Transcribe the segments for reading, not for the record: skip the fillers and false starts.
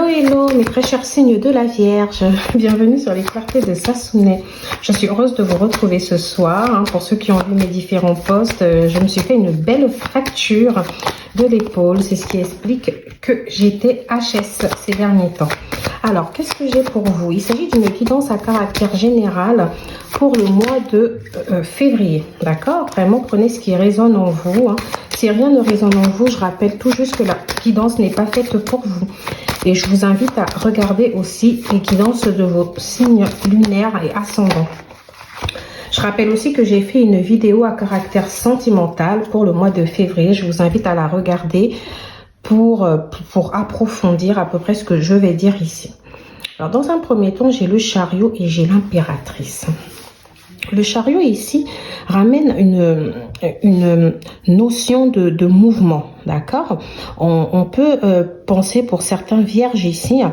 Hello mes très chers signes de la Vierge, bienvenue sur les clartés de Sassoune. Je suis heureuse de vous retrouver ce soir. Pour ceux qui ont vu mes différents posts, je me suis fait une belle fracture de l'épaule. C'est ce qui explique que j'étais HS ces derniers temps. Alors, qu'est-ce que j'ai pour vous? Il s'agit d'une guidance à caractère général pour le mois de février. D'accord? Vraiment, prenez ce qui résonne en vous. Si rien ne résonne en vous, je rappelle tout juste que la guidance n'est pas faite pour vous. Et je vous invite à regarder aussi les guidances de vos signes lunaires et ascendants. Je rappelle aussi que j'ai fait une vidéo à caractère sentimental pour le mois de février. Je vous invite à la regarder pour approfondir à peu près ce que je vais dire ici. Alors, dans un premier temps, j'ai le chariot et j'ai l'impératrice. Le chariot ici ramène une notion de mouvement, d'accord? On peut penser pour certains vierges ici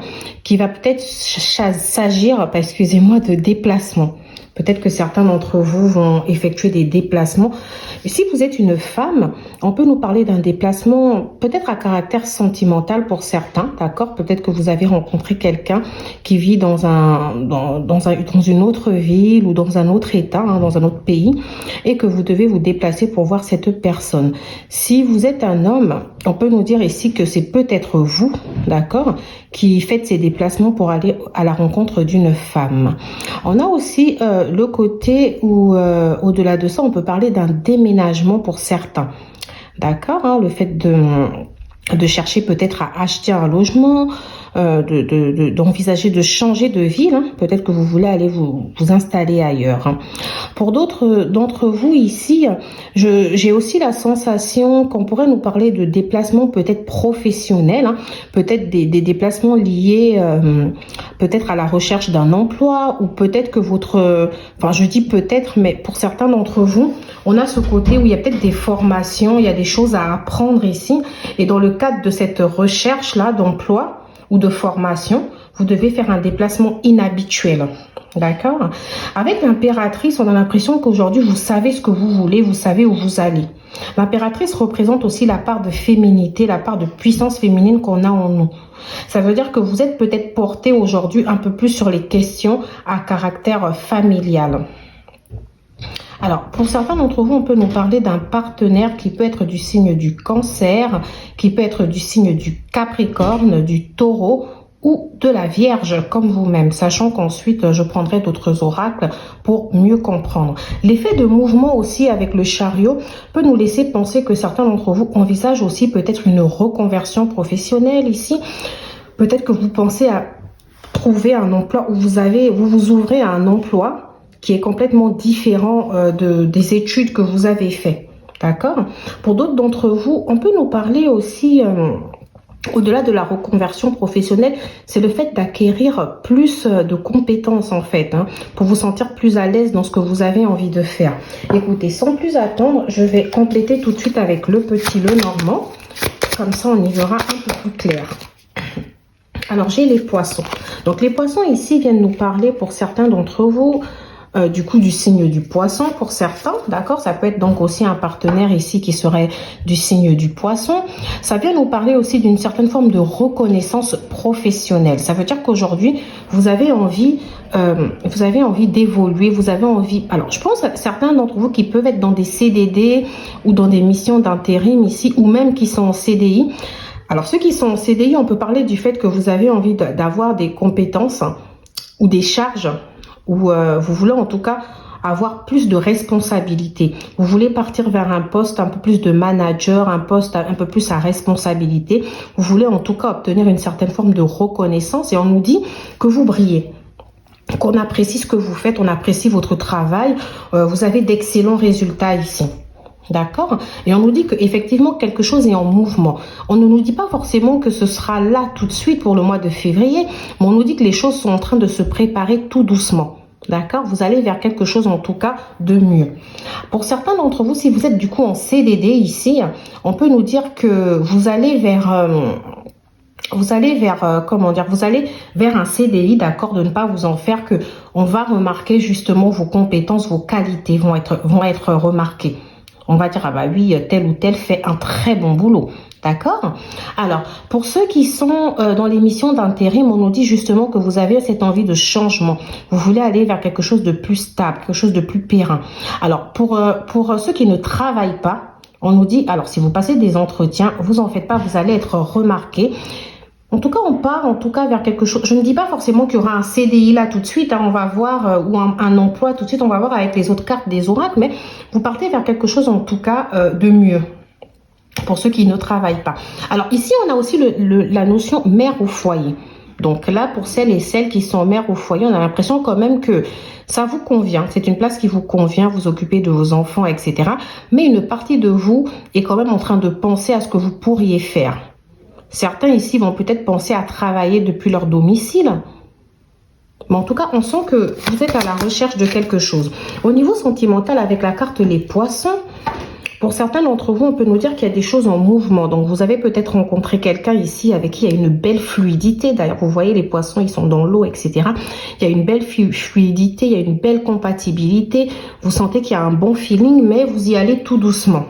qu'il va peut-être s'agir, excusez-moi, de déplacement. Peut-être que certains d'entre vous vont effectuer des déplacements. Et si vous êtes une femme, on peut nous parler d'un déplacement peut-être à caractère sentimental pour certains, d'accord? Peut-être que vous avez rencontré quelqu'un qui vit dans une autre ville ou dans un autre état, dans un autre pays, et que vous devez vous déplacer pour voir cette personne. Si vous êtes un homme, on peut nous dire ici que c'est peut-être vous, d'accord, qui faites ces déplacements pour aller à la rencontre d'une femme. On a aussi le côté où, au-delà de ça, on peut parler d'un déménagement pour certains. D'accord, le fait de chercher peut-être à acheter un logement, d'envisager de changer de ville. Peut-être que vous voulez aller vous installer ailleurs. Pour d'autres d'entre vous ici, j'ai aussi la sensation qu'on pourrait nous parler de déplacements peut-être professionnels, peut-être des déplacements liés peut-être à la recherche d'un emploi, ou peut-être que je dis peut-être, mais pour certains d'entre vous, on a ce côté où il y a peut-être des formations, il y a des choses à apprendre ici, et dans le cadre de cette recherche-là d'emploi ou de formation, vous devez faire un déplacement inhabituel. D'accord? Avec l'impératrice, on a l'impression qu'aujourd'hui, vous savez ce que vous voulez, vous savez où vous allez. L'impératrice représente aussi la part de féminité, la part de puissance féminine qu'on a en nous. Ça veut dire que vous êtes peut-être porté aujourd'hui un peu plus sur les questions à caractère familial. Alors, pour certains d'entre vous, on peut nous parler d'un partenaire qui peut être du signe du Cancer, qui peut être du signe du Capricorne, du Taureau ou de la Vierge, comme vous-même, sachant qu'ensuite, je prendrai d'autres oracles pour mieux comprendre. L'effet de mouvement aussi avec le chariot peut nous laisser penser que certains d'entre vous envisagent aussi peut-être une reconversion professionnelle ici. Peut-être que vous pensez à trouver un emploi où vous vous ouvrez à un emploi qui est complètement différent des études que vous avez fait. D'accord? Pour d'autres d'entre vous, on peut nous parler aussi, au-delà de la reconversion professionnelle, c'est le fait d'acquérir plus de compétences en fait, pour vous sentir plus à l'aise dans ce que vous avez envie de faire. Écoutez, sans plus attendre, je vais compléter tout de suite avec le petit Lenormand. Comme ça, on y verra un peu plus clair. Alors, j'ai les poissons. Donc, les poissons ici viennent nous parler pour certains d'entre vous, du coup du signe du poisson pour certains, d'accord? Ça peut être donc aussi un partenaire ici qui serait du signe du poisson. Ça vient nous parler aussi d'une certaine forme de reconnaissance professionnelle. Ça veut dire qu'aujourd'hui, vous avez envie d'évoluer, vous avez envie... Alors, je pense à certains d'entre vous qui peuvent être dans des CDD ou dans des missions d'intérim ici, ou même qui sont en CDI. Alors, ceux qui sont en CDI, on peut parler du fait que vous avez envie d'avoir des compétences ou des charges, ou vous voulez en tout cas avoir plus de responsabilité. Vous voulez partir vers un poste un peu plus de manager, un poste un peu plus à responsabilité. Vous voulez en tout cas obtenir une certaine forme de reconnaissance, et on nous dit que vous brillez, qu'on apprécie ce que vous faites, on apprécie votre travail, vous avez d'excellents résultats ici. D'accord? Et on nous dit qu'effectivement quelque chose est en mouvement. On ne nous dit pas forcément que ce sera là tout de suite pour le mois de février, mais on nous dit que les choses sont en train de se préparer tout doucement. D'accord? Vous allez vers quelque chose en tout cas de mieux. Pour certains d'entre vous, si vous êtes du coup en CDD ici, on peut nous dire que vous allez vers un CDI, d'accord, de ne pas vous en faire, que on va remarquer justement vos compétences, vos qualités vont être remarquées. On va dire, ah bah oui, tel ou tel fait un très bon boulot. D'accord? Alors, pour ceux qui sont dans les missions d'intérim, on nous dit justement que vous avez cette envie de changement. Vous voulez aller vers quelque chose de plus stable, quelque chose de plus périn. Alors, pour ceux qui ne travaillent pas, on nous dit, alors si vous passez des entretiens, vous en faites pas, vous allez être remarqué. En tout cas, on part en tout cas vers quelque chose. Je ne dis pas forcément qu'il y aura un CDI là tout de suite, hein, on va voir, ou un emploi tout de suite, on va voir avec les autres cartes des oracles, mais vous partez vers quelque chose en tout cas de mieux. Pour ceux qui ne travaillent pas. Alors ici, on a aussi la notion mère au foyer. Donc là, pour celles et celles qui sont mères au foyer, on a l'impression quand même que ça vous convient. C'est une place qui vous convient, vous occupez de vos enfants, etc. Mais une partie de vous est quand même en train de penser à ce que vous pourriez faire. Certains ici vont peut-être penser à travailler depuis leur domicile. Mais en tout cas, on sent que vous êtes à la recherche de quelque chose. Au niveau sentimental, avec la carte les poissons, pour certains d'entre vous, on peut nous dire qu'il y a des choses en mouvement. Donc, vous avez peut-être rencontré quelqu'un ici avec qui il y a une belle fluidité. D'ailleurs, vous voyez, les poissons, ils sont dans l'eau, etc. Il y a une belle fluidité, il y a une belle compatibilité. Vous sentez qu'il y a un bon feeling, mais vous y allez tout doucement.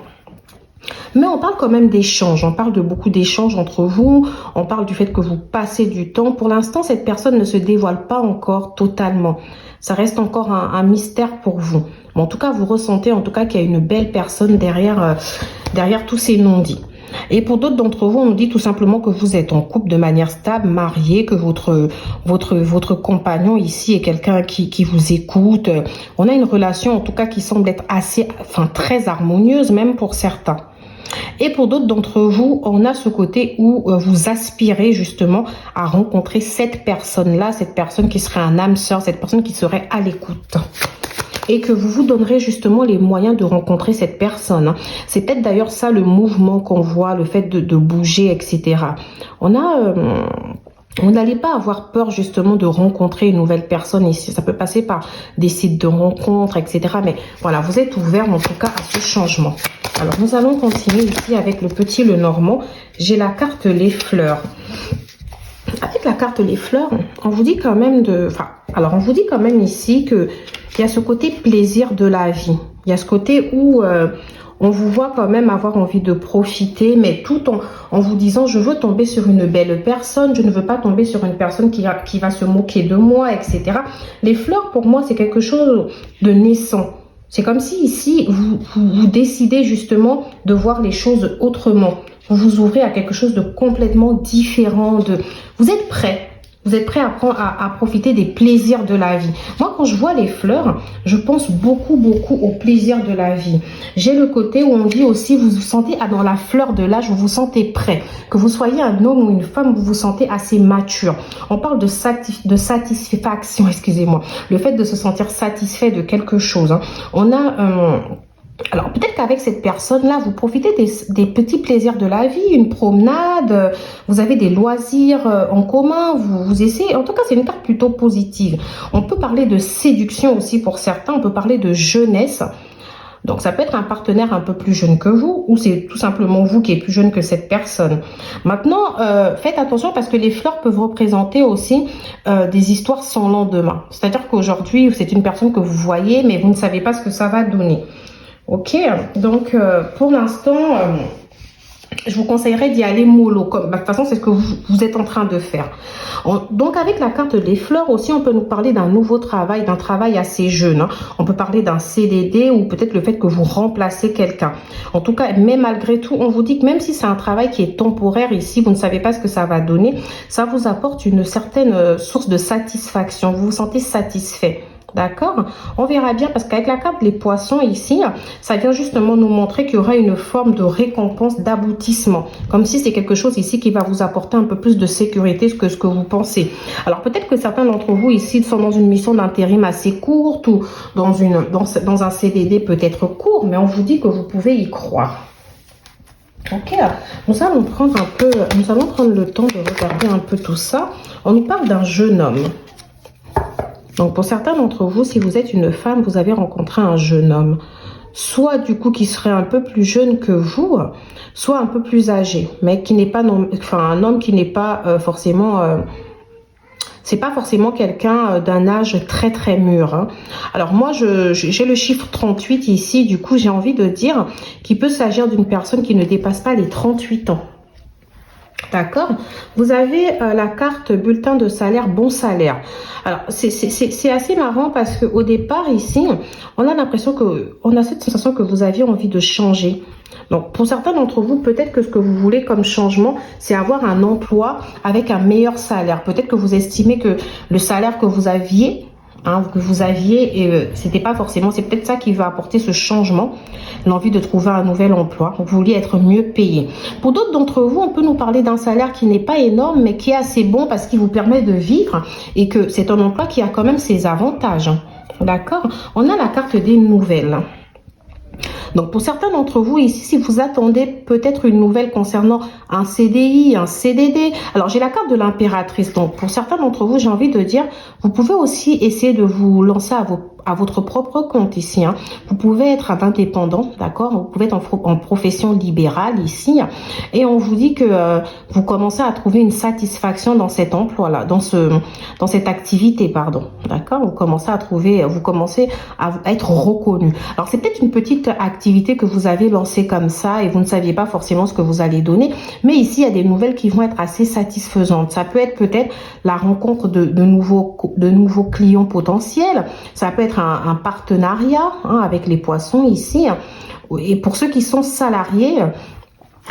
Mais on parle quand même d'échanges, on parle de beaucoup d'échanges entre vous, on parle du fait que vous passez du temps. Pour l'instant, cette personne ne se dévoile pas encore totalement. Ça reste encore un mystère pour vous. Mais en tout cas, vous ressentez en tout cas qu'il y a une belle personne derrière tous ces non-dits. Et pour d'autres d'entre vous, on nous dit tout simplement que vous êtes en couple de manière stable, marié, que votre compagnon ici est quelqu'un qui vous écoute. On a une relation en tout cas qui semble être très harmonieuse, même pour certains. Et pour d'autres d'entre vous, on a ce côté où vous aspirez justement à rencontrer cette personne-là, cette personne qui serait un âme sœur, cette personne qui serait à l'écoute. Et que vous vous donnerez justement les moyens de rencontrer cette personne. C'est peut-être d'ailleurs ça le mouvement qu'on voit, le fait de bouger, etc. On n'allait pas avoir peur justement de rencontrer une nouvelle personne ici. Ça peut passer par des sites de rencontres, etc. Mais voilà, vous êtes ouvert en tout cas à ce changement. Alors nous allons continuer ici avec le petit Lenormand. J'ai la carte les fleurs. Avec la carte les fleurs, on vous dit quand même on vous dit quand même ici que il y a ce côté plaisir de la vie. Il y a ce côté où on vous voit quand même avoir envie de profiter, mais tout en vous disant je veux tomber sur une belle personne, je ne veux pas tomber sur une personne qui va se moquer de moi, etc. Les fleurs pour moi c'est quelque chose de naissant. C'est comme si ici vous décidez justement de voir les choses autrement. Vous vous ouvrez à quelque chose de complètement différent. Vous êtes prêt. Vous êtes prêt à profiter des plaisirs de la vie. Moi, quand je vois les fleurs, je pense beaucoup au plaisir de la vie. J'ai le côté où on dit aussi, vous vous sentez dans la fleur de l'âge, vous vous sentez prêt. Que vous soyez un homme ou une femme, vous vous sentez assez mature. On parle de satisfaction, excusez-moi. Le fait de se sentir satisfait de quelque chose. Hein. On a... Alors, peut-être qu'avec cette personne-là, vous profitez des petits plaisirs de la vie, une promenade, vous avez des loisirs en commun, vous essayez. En tout cas, c'est une carte plutôt positive. On peut parler de séduction aussi pour certains, on peut parler de jeunesse. Donc, ça peut être un partenaire un peu plus jeune que vous ou c'est tout simplement vous qui êtes plus jeune que cette personne. Maintenant, faites attention parce que les fleurs peuvent représenter aussi des histoires sans lendemain. C'est-à-dire qu'aujourd'hui, c'est une personne que vous voyez, mais vous ne savez pas ce que ça va donner. Ok, donc pour l'instant, je vous conseillerais d'y aller mollo. De toute façon, c'est ce que vous êtes en train de faire. Donc avec la carte des fleurs aussi, on peut nous parler d'un nouveau travail, d'un travail assez jeune. Hein. On peut parler d'un CDD ou peut-être le fait que vous remplacez quelqu'un. En tout cas, mais malgré tout, on vous dit que même si c'est un travail qui est temporaire ici, vous ne savez pas ce que ça va donner, ça vous apporte une certaine source de satisfaction. Vous vous sentez satisfait. D'accord? On verra bien parce qu'avec la carte les poissons ici, ça vient justement nous montrer qu'il y aura une forme de récompense, d'aboutissement. Comme si c'est quelque chose ici qui va vous apporter un peu plus de sécurité que ce que vous pensez. Alors peut-être que certains d'entre vous ici sont dans une mission d'intérim assez courte ou dans un CDD peut-être court, mais on vous dit que vous pouvez y croire. Ok, nous allons prendre le temps de regarder un peu tout ça. On nous parle d'un jeune homme. Donc, pour certains d'entre vous, si vous êtes une femme, vous avez rencontré un jeune homme. Soit, du coup, qui serait un peu plus jeune que vous, soit un peu plus âgé. Mais qui n'est pas... un homme qui n'est pas forcément... c'est pas forcément quelqu'un d'un âge très, très mûr. Hein. Alors, moi, j'ai le chiffre 38 ici. Du coup, j'ai envie de dire qu'il peut s'agir d'une personne qui ne dépasse pas les 38 ans. D'accord. Vous avez la carte bulletin de salaire, bon salaire. Alors, c'est assez marrant parce que au départ, ici, on a l'impression que, on a cette sensation que vous aviez envie de changer. Donc, pour certains d'entre vous, peut-être que ce que vous voulez comme changement, c'est avoir un emploi avec un meilleur salaire. Peut-être que vous estimez que le salaire que vous aviez, c'était pas forcément, c'est peut-être ça qui va apporter ce changement, l'envie de trouver un nouvel emploi. Vous vouliez être mieux payé. Pour d'autres d'entre vous, on peut nous parler d'un salaire qui n'est pas énorme, mais qui est assez bon parce qu'il vous permet de vivre et que c'est un emploi qui a quand même ses avantages. D'accord? On a la carte des nouvelles. Donc, pour certains d'entre vous ici, si vous attendez peut-être une nouvelle concernant un CDI, un CDD, alors j'ai la carte de l'impératrice. Donc, pour certains d'entre vous, j'ai envie de dire, vous pouvez aussi essayer de vous lancer à votre propre compte ici. Hein. Vous pouvez être un indépendant, d'accord? Vous pouvez être en profession libérale ici. Et on vous dit que vous commencez à trouver une satisfaction dans cet emploi-là, dans cette activité, pardon. D'accord? Vous commencez à être reconnu. Alors, c'est peut-être une petite activité que vous avez lancée comme ça et vous ne saviez pas forcément ce que vous allez donner. Mais ici, il y a des nouvelles qui vont être assez satisfaisantes. Ça peut être peut-être la rencontre de nouveaux clients potentiels. Ça peut être un partenariat avec les poissons ici. Et pour ceux qui sont salariés,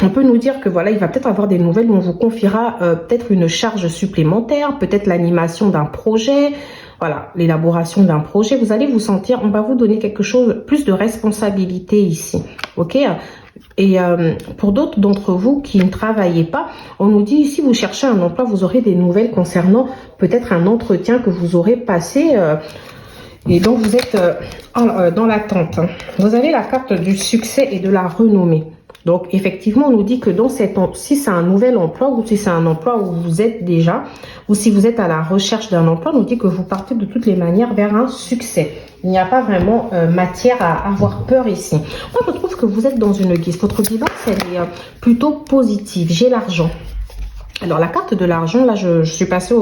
on peut nous dire que voilà, il va peut-être avoir des nouvelles où on vous confiera peut-être une charge supplémentaire, peut-être l'animation d'un projet, voilà, l'élaboration d'un projet. Vous allez vous sentir, on va vous donner quelque chose, plus de responsabilité ici, ok? Et pour d'autres d'entre vous qui ne travaillez pas, on nous dit si vous cherchez un emploi, vous aurez des nouvelles concernant peut-être un entretien que vous aurez passé et donc vous êtes dans l'attente. Vous avez la carte du succès et de la renommée. Donc, effectivement, on nous dit que si c'est un nouvel emploi ou si c'est un emploi où vous êtes déjà, ou si vous êtes à la recherche d'un emploi, on nous dit que vous partez de toutes les manières vers un succès. Il n'y a pas vraiment matière à avoir peur ici. Moi, je trouve que vous êtes dans une guise. Votre guidance, elle est plutôt positive. J'ai l'argent. Alors, la carte de l'argent, là, je suis passée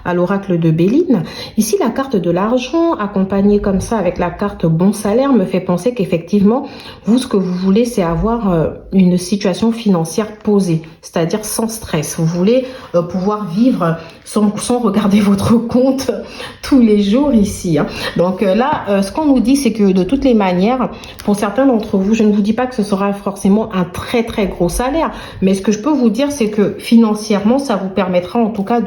à l'oracle de Béline. Ici, la carte de l'argent, accompagnée comme ça avec la carte bon salaire, me fait penser qu'effectivement, vous, ce que vous voulez, c'est avoir une situation financière posée, c'est-à-dire sans stress. Vous voulez pouvoir vivre sans regarder votre compte tous les jours ici. Hein. Donc là, ce qu'on nous dit, c'est que de toutes les manières, pour certains d'entre vous, je ne vous dis pas que ce sera forcément un très très gros salaire, mais ce que je peux vous dire, c'est que financièrement, ça vous permettra en tout cas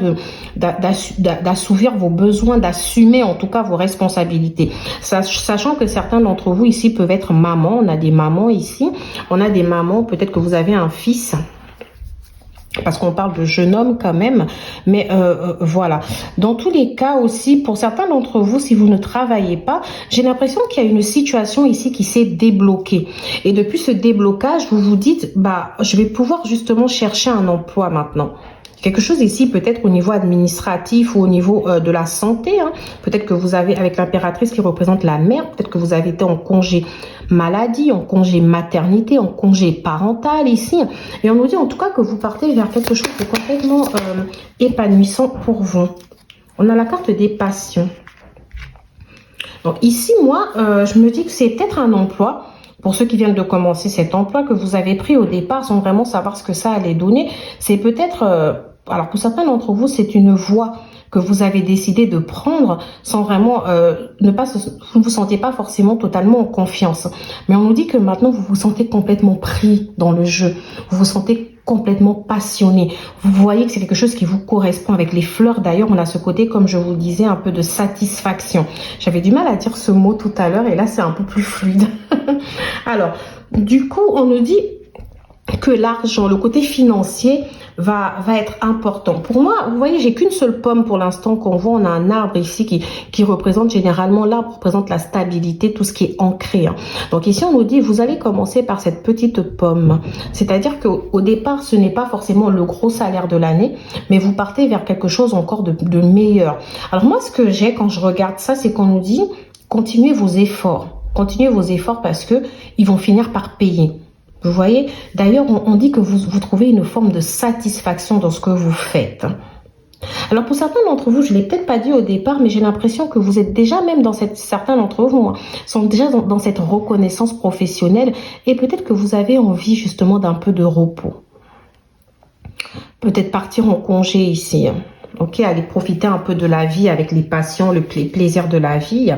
d'assouvir vos besoins, d'assumer en tout cas vos responsabilités. Sachant que certains d'entre vous ici peuvent être mamans, on a des mamans ici, on a des mamans, peut-être que vous avez un fils, parce qu'on parle de jeune homme quand même, mais voilà. Dans tous les cas aussi, pour certains d'entre vous, si vous ne travaillez pas, j'ai l'impression qu'il y a une situation ici qui s'est débloquée. Et depuis ce déblocage, vous vous dites, bah, je vais pouvoir justement chercher un emploi maintenant. Quelque chose ici, peut-être au niveau administratif ou au niveau de la santé. Hein. Peut-être que vous avez, avec l'impératrice qui représente la mère, peut-être que vous avez été en congé maladie, en congé maternité, en congé parental ici. Et on nous dit en tout cas que vous partez vers quelque chose de complètement épanouissant pour vous. On a la carte des passions. Donc ici, moi, je me dis que c'est peut-être un emploi. Pour ceux qui viennent de commencer cet emploi que vous avez pris au départ sans vraiment savoir ce que ça allait donner, c'est peut-être, alors pour certains d'entre vous, c'est une voie que vous avez décidé de prendre sans vraiment vous ne vous sentez pas forcément totalement en confiance. Mais on nous dit que maintenant vous vous sentez complètement pris dans le jeu, vous vous sentez complètement passionné. Vous voyez que c'est quelque chose qui vous correspond. Avec les fleurs d'ailleurs, on a ce côté, comme je vous le disais, un peu de satisfaction. J'avais du mal à dire ce mot tout à l'heure et là c'est un peu plus fluide. Alors, du coup, on nous dit que l'argent, le côté financier va être important. Pour moi, vous voyez, j'ai qu'une seule pomme pour l'instant qu'on voit. On a un arbre ici qui représente généralement, l'arbre représente la stabilité, tout ce qui est ancré. Hein. Donc ici, on nous dit, vous allez commencer par cette petite pomme. C'est-à-dire qu'au départ, ce n'est pas forcément le gros salaire de l'année, mais vous partez vers quelque chose encore de meilleur. Alors moi, ce que j'ai quand je regarde ça, c'est qu'on nous dit, continuez vos efforts. Continuez vos efforts parce que ils vont finir par payer. Vous voyez, d'ailleurs, on dit que vous trouvez une forme de satisfaction dans ce que vous faites. Alors, pour certains d'entre vous, je ne l'ai peut-être pas dit au départ, mais j'ai l'impression que vous êtes déjà même certains d'entre vous sont déjà dans cette reconnaissance professionnelle et peut-être que vous avez envie justement d'un peu de repos. Peut-être partir en congé ici. Ok, aller profiter un peu de la vie avec les passions, les plaisirs de la vie.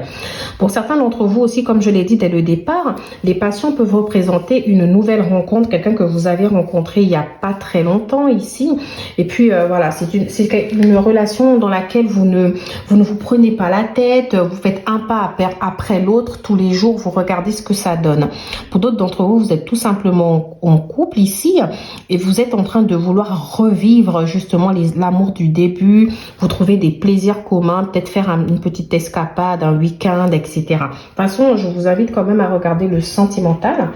Pour certains d'entre vous aussi, comme je l'ai dit dès le départ, les passions peuvent représenter une nouvelle rencontre, quelqu'un que vous avez rencontré il n'y a pas très longtemps ici. Et puis voilà, c'est une relation dans laquelle vous ne vous prenez pas la tête, vous faites un pas après l'autre tous les jours, vous regardez ce que ça donne. Pour d'autres d'entre vous, vous êtes tout simplement en couple ici et vous êtes en train de vouloir revivre justement l'amour du début. Vous trouvez des plaisirs communs, peut-être faire une petite escapade, un week-end, etc. De toute façon, je vous invite quand même à regarder le sentimental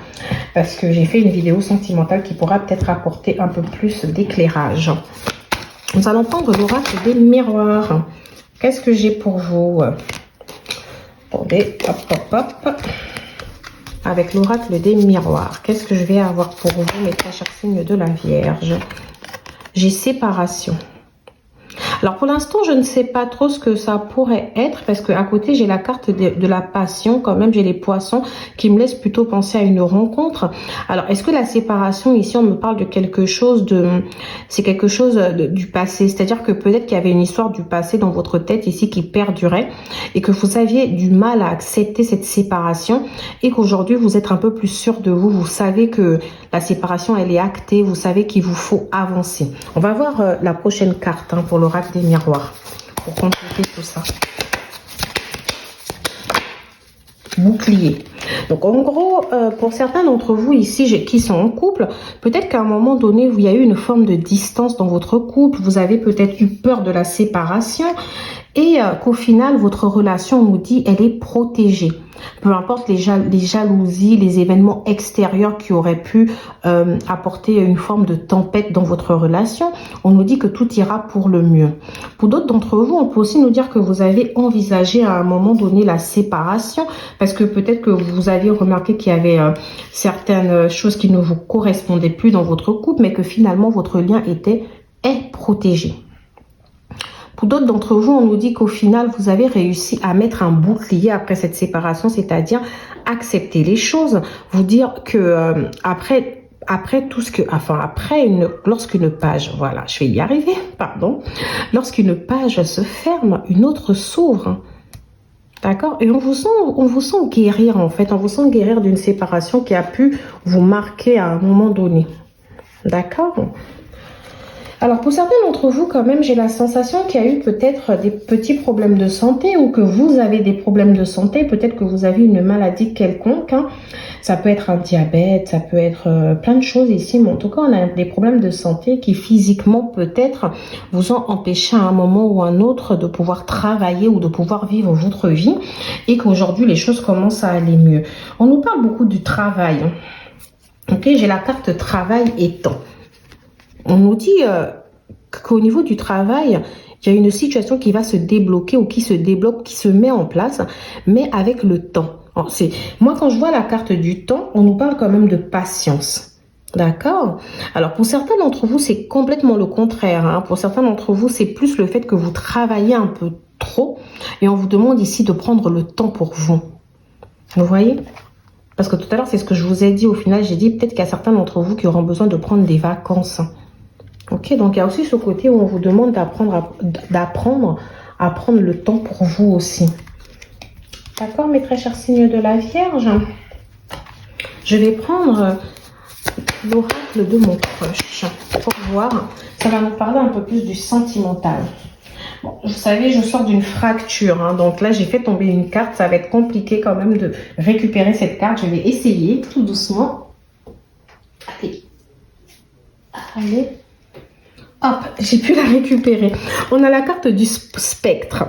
parce que j'ai fait une vidéo sentimentale qui pourra peut-être apporter un peu plus d'éclairage. Nous allons prendre l'oracle des miroirs. Qu'est-ce que j'ai pour vous? Attendez, hop, hop, hop. Avec l'oracle des miroirs, qu'est-ce que je vais avoir pour vous, mes très chers signes de la Vierge? J'ai séparation. Alors pour l'instant, je ne sais pas trop ce que ça pourrait être parce que à côté, j'ai la carte de la passion. Quand même, j'ai les poissons qui me laissent plutôt penser à une rencontre. Alors, est-ce que la séparation, ici, on me parle de quelque chose c'est quelque chose du passé. C'est-à-dire que peut-être qu'il y avait une histoire du passé dans votre tête ici qui perdurait et que vous aviez du mal à accepter cette séparation et qu'aujourd'hui, vous êtes un peu plus sûr de vous. Vous savez que la séparation, elle est actée. Vous savez qu'il vous faut avancer. On va voir la prochaine carte pour l'oracle des miroirs pour compléter tout ça. Bouclier. Donc en gros, pour certains d'entre vous ici qui sont en couple, peut-être qu'à un moment donné, il y a eu une forme de distance dans votre couple, vous avez peut-être eu peur de la séparation et qu'au final, votre relation, on nous dit, elle est protégée. Peu importe les jalousies, les événements extérieurs qui auraient pu apporter une forme de tempête dans votre relation, on nous dit que tout ira pour le mieux. Pour d'autres d'entre vous, on peut aussi nous dire que vous avez envisagé à un moment donné la séparation parce que peut-être que vous aviez remarqué qu'il y avait certaines choses qui ne vous correspondaient plus dans votre couple, mais que finalement votre lien est protégé. Pour d'autres d'entre vous, on nous dit qu'au final, vous avez réussi à mettre un bouclier après cette séparation, c'est-à-dire accepter les choses, vous dire que lorsqu'une page, voilà, je vais y arriver, pardon, lorsqu'une page se ferme, une autre s'ouvre. D'accord? Et on vous sent guérir en fait, on vous sent guérir d'une séparation qui a pu vous marquer à un moment donné. D'accord? Alors, pour certains d'entre vous, quand même, j'ai la sensation qu'il y a eu peut-être des petits problèmes de santé ou que vous avez des problèmes de santé. Peut-être que vous avez une maladie quelconque. Ça peut être un diabète, ça peut être plein de choses ici. Mais en tout cas, on a des problèmes de santé qui physiquement, peut-être, vous ont empêché à un moment ou à un autre de pouvoir travailler ou de pouvoir vivre votre vie. Et qu'aujourd'hui, les choses commencent à aller mieux. On nous parle beaucoup du travail. Ok, j'ai la carte travail et temps. On nous dit qu'au niveau du travail, il y a une situation qui va se débloquer ou qui se débloque, qui se met en place, mais avec le temps. Alors, moi, quand je vois la carte du temps, on nous parle quand même de patience. D'accord? Alors, pour certains d'entre vous, c'est complètement le contraire. Pour certains d'entre vous, c'est plus le fait que vous travaillez un peu trop et on vous demande ici de prendre le temps pour vous. Vous voyez? Parce que tout à l'heure, c'est ce que je vous ai dit. Au final, j'ai dit peut-être qu'il y a certains d'entre vous qui auront besoin de prendre des vacances. Ok, donc il y a aussi ce côté où on vous demande d'apprendre à prendre le temps pour vous aussi. D'accord, mes très chers signes de la Vierge? Je vais prendre l'oracle de mon crush pour voir. Ça va nous parler un peu plus du sentimental. Bon, vous savez, je sors d'une fracture, donc là j'ai fait tomber une carte. Ça va être compliqué quand même de récupérer cette carte. Je vais essayer tout doucement. Allez. Hop, j'ai pu la récupérer. On a la carte du spectre.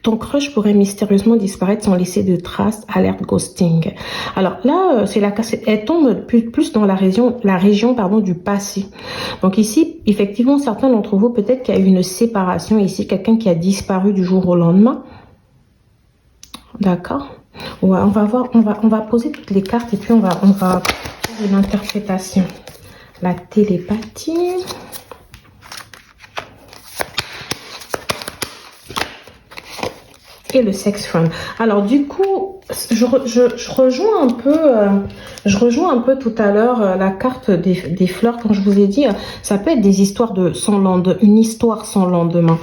Ton crush pourrait mystérieusement disparaître sans laisser de traces. Alerte ghosting. Alors là, c'est la carte. Elle tombe plus dans la région du passé. Donc ici, effectivement, certains d'entre vous, peut-être qu'il y a eu une séparation ici, quelqu'un qui a disparu du jour au lendemain. D'accord. Ouais, on va voir, on va poser toutes les cartes et puis on va faire une interprétation. La télépathie. Et le sex friend. Alors du coup, Je rejoins un peu, tout à l'heure la carte des fleurs. Quand je vous ai dit, ça peut être des histoires sans lendemain, une histoire sans lendemain.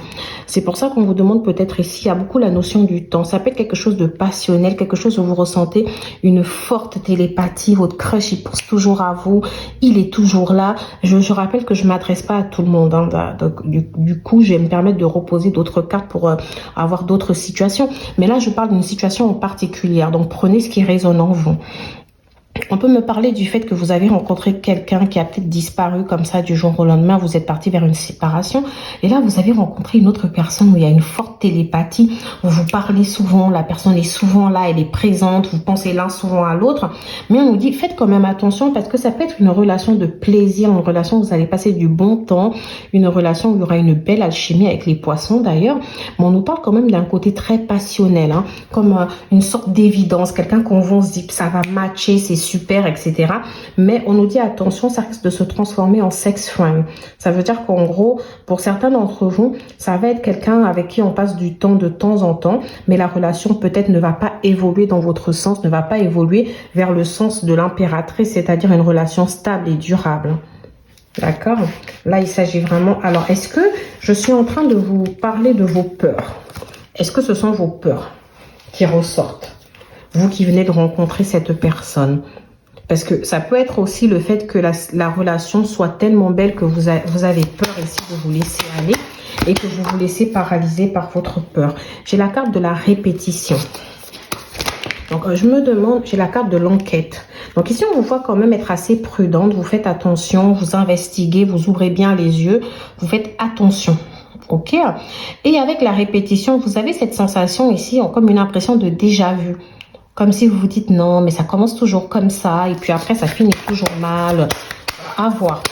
C'est pour ça qu'on vous demande peut-être ici, il y a beaucoup la notion du temps. Ça peut être quelque chose de passionnel, quelque chose où vous ressentez une forte télépathie. Votre crush, il pousse toujours à vous, il est toujours là. Je rappelle que je m'adresse pas à tout le monde, hein. Donc, du coup, je vais me permettre de reposer d'autres cartes pour avoir d'autres situations. Mais là, je parle d'une situation en particulier. Donc, prenez ce qui résonne en vous. On peut me parler du fait que vous avez rencontré quelqu'un qui a peut-être disparu comme ça du jour au lendemain. Vous êtes parti vers une séparation. Et là, vous avez rencontré une autre personne où il y a une forte télépathie. Où vous parlez souvent, la personne est souvent là, elle est présente. Vous pensez l'un souvent à l'autre. Mais on nous dit, faites quand même attention parce que ça peut être une relation de plaisir, une relation où vous allez passer du bon temps, une relation où il y aura une belle alchimie avec les poissons d'ailleurs. Mais on nous parle quand même d'un côté très passionnel, hein, comme une sorte d'évidence. Quelqu'un qu'on se dit, ça va matcher, c'est super, etc. Mais on nous dit attention, ça risque de se transformer en sex friend. Ça veut dire qu'en gros, pour certains d'entre vous, ça va être quelqu'un avec qui on passe du temps de temps en temps, mais la relation peut-être ne va pas évoluer dans votre sens, ne va pas évoluer vers le sens de l'impératrice, c'est-à-dire une relation stable et durable. D'accord? Là, il s'agit vraiment... Alors, est-ce que je suis en train de vous parler de vos peurs? Est-ce que ce sont vos peurs qui ressortent? Vous qui venez de rencontrer cette personne. Parce que ça peut être aussi le fait que la relation soit tellement belle que vous avez peur ici de vous laisser aller et que vous vous laissez paralyser par votre peur. J'ai la carte de la répétition. Donc, je me demande, j'ai la carte de l'enquête. Donc ici, on vous voit quand même être assez prudente. Vous faites attention, vous investiguez, vous ouvrez bien les yeux, vous faites attention. Ok? Et avec la répétition, vous avez cette sensation ici, comme une impression de déjà vu. Comme si vous vous dites non, mais ça commence toujours comme ça. Et puis après, ça finit toujours mal. À voir.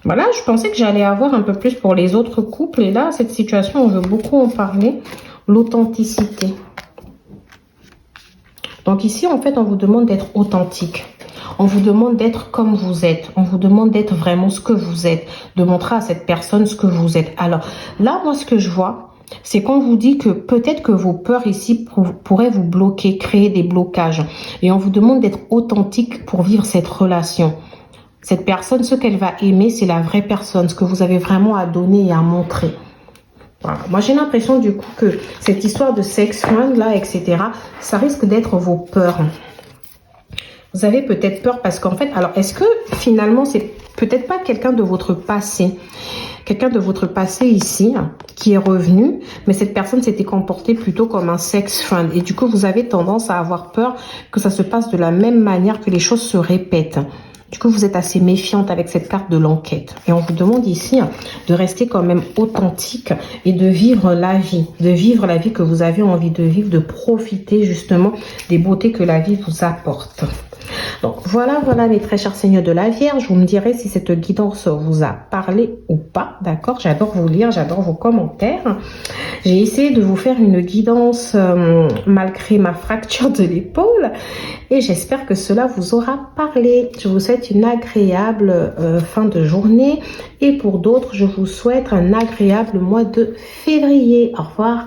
Voilà, je pensais que j'allais avoir un peu plus pour les autres couples. Et là, cette situation, on veut beaucoup en parler. L'authenticité. Donc ici, en fait, on vous demande d'être authentique. On vous demande d'être comme vous êtes. On vous demande d'être vraiment ce que vous êtes. De montrer à cette personne ce que vous êtes. Alors là, moi, ce que je vois... c'est qu'on vous dit que peut-être que vos peurs ici pourraient vous bloquer, créer des blocages. Et on vous demande d'être authentique pour vivre cette relation. Cette personne, ce qu'elle va aimer, c'est la vraie personne, ce que vous avez vraiment à donner et à montrer. Voilà. Moi, j'ai l'impression du coup que cette histoire de sex friend là, etc., ça risque d'être vos peurs. Vous avez peut-être peur parce qu'en fait, alors est-ce que finalement, c'est peut-être pas quelqu'un de votre passé? Quelqu'un de votre passé ici qui est revenu, mais cette personne s'était comportée plutôt comme un sex friend. Et du coup, vous avez tendance à avoir peur que ça se passe de la même manière, que les choses se répètent. Du coup, vous êtes assez méfiante avec cette carte de l'enquête. Et on vous demande ici de rester quand même authentique et de vivre la vie. De vivre la vie que vous avez envie de vivre, de profiter justement des beautés que la vie vous apporte. Donc voilà mes très chers seigneurs de la Vierge, vous me direz si cette guidance vous a parlé ou pas, d'accord? J'adore vous lire, j'adore vos commentaires. J'ai essayé de vous faire une guidance malgré ma fracture de l'épaule et j'espère que cela vous aura parlé. Je vous souhaite une agréable fin de journée et pour d'autres, je vous souhaite un agréable mois de février. Au revoir.